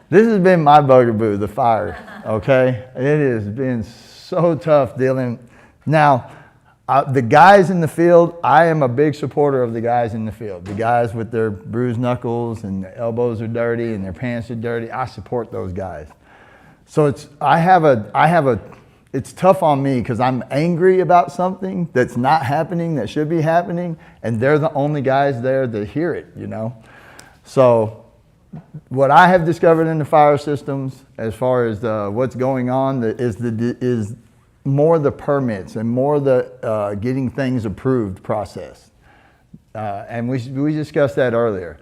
This has been my bugaboo, the fire, okay? It has been so tough dealing. Now, the guys in the field, I am a big supporter of the guys in the field. The guys with their bruised knuckles and their elbows are dirty and their pants are dirty. I support those guys. So it's tough on me because I'm angry about something that's not happening, that should be happening, and they're the only guys there that hear it, you know? So what I have discovered in the fire systems, as far as what's going on, is more the permits and more the getting things approved process. And we discussed that earlier.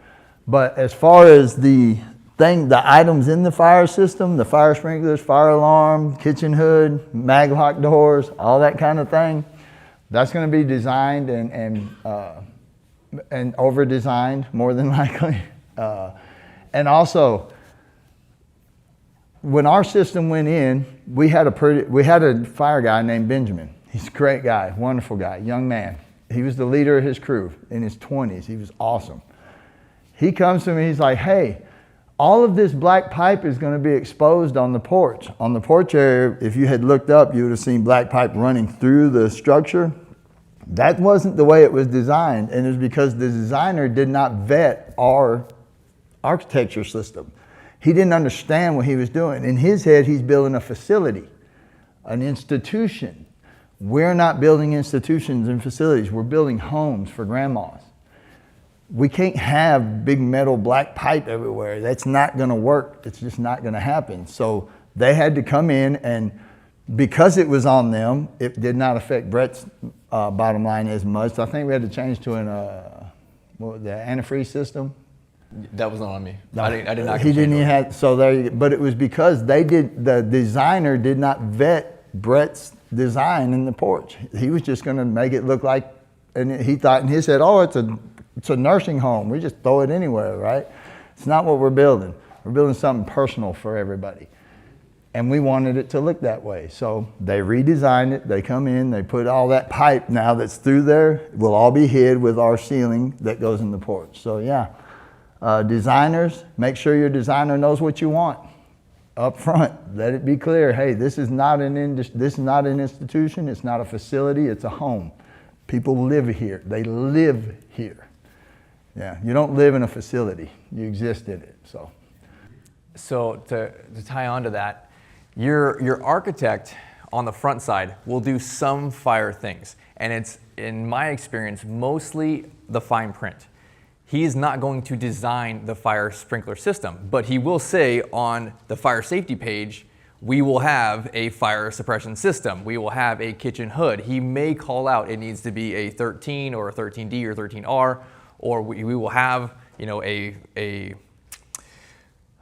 But as far as the items in the fire system, the fire sprinklers, fire alarm, kitchen hood, maglock doors, all that kind of thing, that's going to be designed and over-designed more than likely. And also, when our system went in, we had a fire guy named Benjamin. He's a great guy, wonderful guy, young man. He was the leader of his crew in his 20s. He was awesome. He comes to me, he's like, hey, all of this black pipe is going to be exposed on the porch. On the porch area, if you had looked up, you would have seen black pipe running through the structure. That wasn't the way it was designed, and it was because the designer did not vet our architecture system. He didn't understand what he was doing. In his head, he's building a facility, an institution. We're not building institutions and facilities. We're building homes for grandmas. We can't have big metal black pipe everywhere. That's not going to work. It's just not going to happen. So they had to come in, and because it was on them, it did not affect Brett's bottom line as much. I think we had to change to the antifreeze system. That was not on me. No, I did not. He didn't even have, so there. But it was because the designer did not vet Brett's design in the porch. He was just going to make it look like, and he thought in his head, oh, it's a nursing home. We just throw it anywhere, right? It's not what we're building. We're building something personal for everybody. And we wanted it to look that way. So they redesigned it. They come in, they put all that pipe now that's through there, will all be hid with our ceiling that goes in the porch. So yeah. Designers, make sure your designer knows what you want up front. Let it be clear, hey, this is not an institution, it's not a facility, it's a home. People live here. They live here. Yeah, you don't live in a facility. You exist in it. So to tie on to that, your architect on the front side will do some fire things, and it's, in my experience, mostly the fine print. He is not going to design the fire sprinkler system, but he will say on the fire safety page, we will have a fire suppression system. We will have a kitchen hood. He may call out it needs to be a 13 or a 13D or 13R, or we will have, you know, a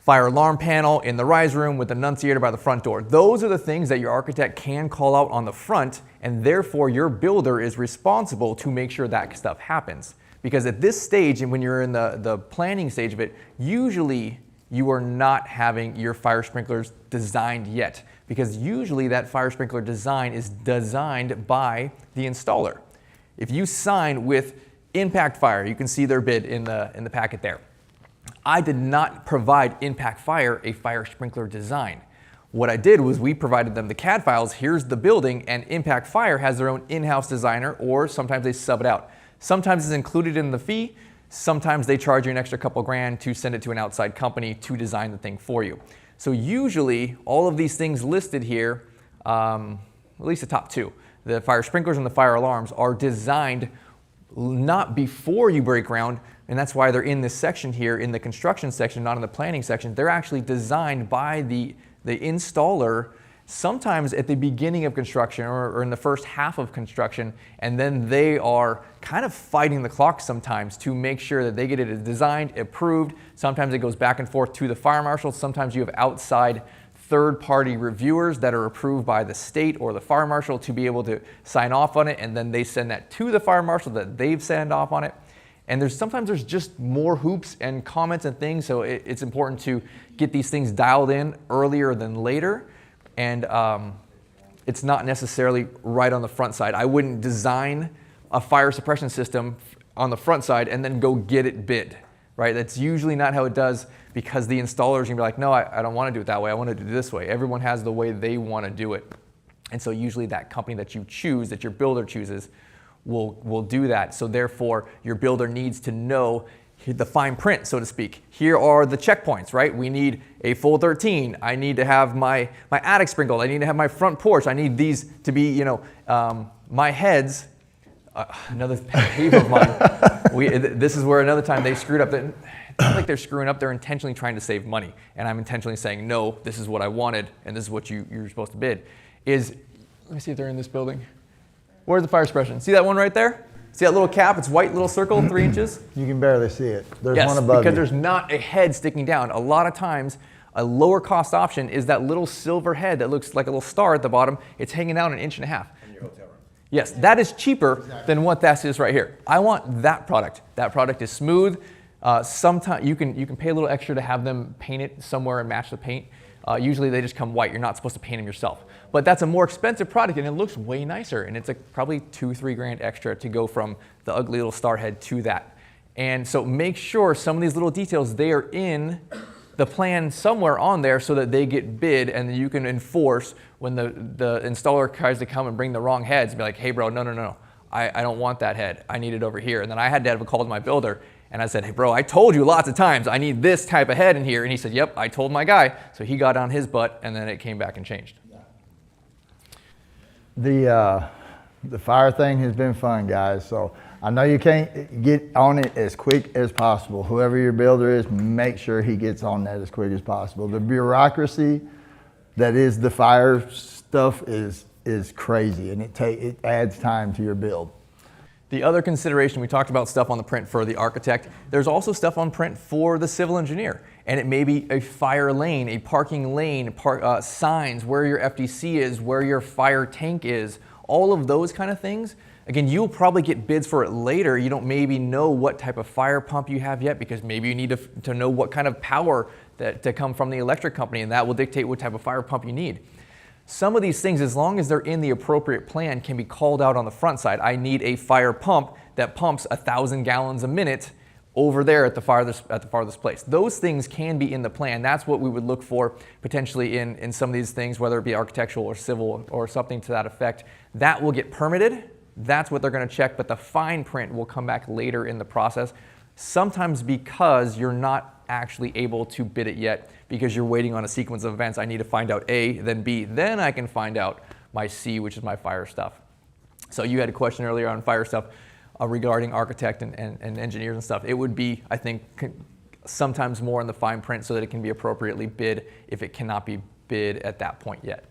fire alarm panel in the rise room with enunciator by the front door. Those are the things that your architect can call out on the front, and therefore your builder is responsible to make sure that stuff happens. Because at this stage, and when you're in the planning stage of it, usually you are not having your fire sprinklers designed yet. Because usually that fire sprinkler design is designed by the installer. If you sign with Impact Fire, you can see their bid in the packet there. I did not provide Impact Fire a fire sprinkler design. What I did was we provided them the CAD files, here's the building, and Impact Fire has their own in-house designer, or sometimes they sub it out. Sometimes it's included in the fee, sometimes they charge you an extra couple grand to send it to an outside company to design the thing for you. So usually all of these things listed here, at least the top two, the fire sprinklers and the fire alarms, are designed not before you break ground, and that's why they're in this section here, in the construction section, not in the planning section. They're actually designed by the installer, sometimes at the beginning of construction or in the first half of construction, and then they are kind of fighting the clock sometimes to make sure that they get it designed, approved. Sometimes it goes back and forth to the fire marshal. Sometimes you have outside third-party reviewers that are approved by the state or the fire marshal to be able to sign off on it, and then they send that to the fire marshal that they've signed off on it. And sometimes there's just more hoops and comments and things, so it's important to get these things dialed in earlier than later. And it's not necessarily right on the front side. I wouldn't design a fire suppression system on the front side and then go get it bid. right? That's usually not how it does, because the installer's gonna be like, no, I don't wanna do it that way, I wanna do it this way. Everyone has the way they wanna do it. And so usually that company that you choose, that your builder chooses, will do that. So therefore, your builder needs to know the fine print, so to speak. Here are the checkpoints, right? We need a full 13. I need to have my attic sprinkled. I need to have my front porch. I need these to be, you know, my heads. Another pet peeve of mine. This is where another time they screwed up. It's not like they're screwing up. They're intentionally trying to save money. And I'm intentionally saying, no, this is what I wanted, and this is what you're supposed to bid. Let me see if they're in this building. Where's the fire suppression? See that one right there? See that little cap? It's white little circle, 3 inches? You can barely see it. There's Yes, one above because you. there's not a head sticking down. A lot of times, a lower cost option is that little silver head that looks like a little star at the bottom. It's hanging out 1.5 inches. In your hotel room. Yes, that is cheaper than what that is right here. I want that product. That product is smooth. Sometimes you can pay a little extra to have them paint it somewhere and match the paint. Usually they just come white. You're not supposed to paint them yourself. But that's a more expensive product, and it looks way nicer. And it's probably $2-3 grand extra to go from the ugly little star head to that. And so make sure some of these little details, they are in the plan somewhere on there so that they get bid, and then you can enforce when the installer tries to come and bring the wrong heads and be like, hey bro, no. I don't want that head. I need it over here. And then I had to have a call to my builder, and I said, hey bro, I told you lots of times I need this type of head in here. And he said, yep, I told my guy. So he got on his butt, and then it came back and changed. The fire thing has been fun, guys. So I know you can't get on it as quick as possible. Whoever your builder is, make sure he gets on that as quick as possible. The bureaucracy that is the fire stuff is crazy, and it adds time to your build. The other consideration, we talked about stuff on the print for the architect. There's also stuff on print for the civil engineer. And it may be a fire lane, a parking lane, signs, where your FDC is, where your fire tank is, all of those kind of things. Again, you'll probably get bids for it later. You don't maybe know what type of fire pump you have yet, because maybe you need to know what kind of power to come from the electric company, and that will dictate what type of fire pump you need. Some of these things, as long as they're in the appropriate plan, can be called out on the front side. I need a fire pump that pumps 1,000 gallons a minute over there at the farthest place. Those things can be in the plan. That's what we would look for potentially in some of these things, whether it be architectural or civil or something to that effect. That will get permitted. That's what they're going to check, but the fine print will come back later in the process, sometimes because you're not actually able to bid it yet, because you're waiting on a sequence of events. I need to find out A, then B, then I can find out my C, which is my fire stuff. So you had a question earlier on fire stuff regarding architect and engineers and stuff. It would be, I think, sometimes more in the fine print so that it can be appropriately bid if it cannot be bid at that point yet.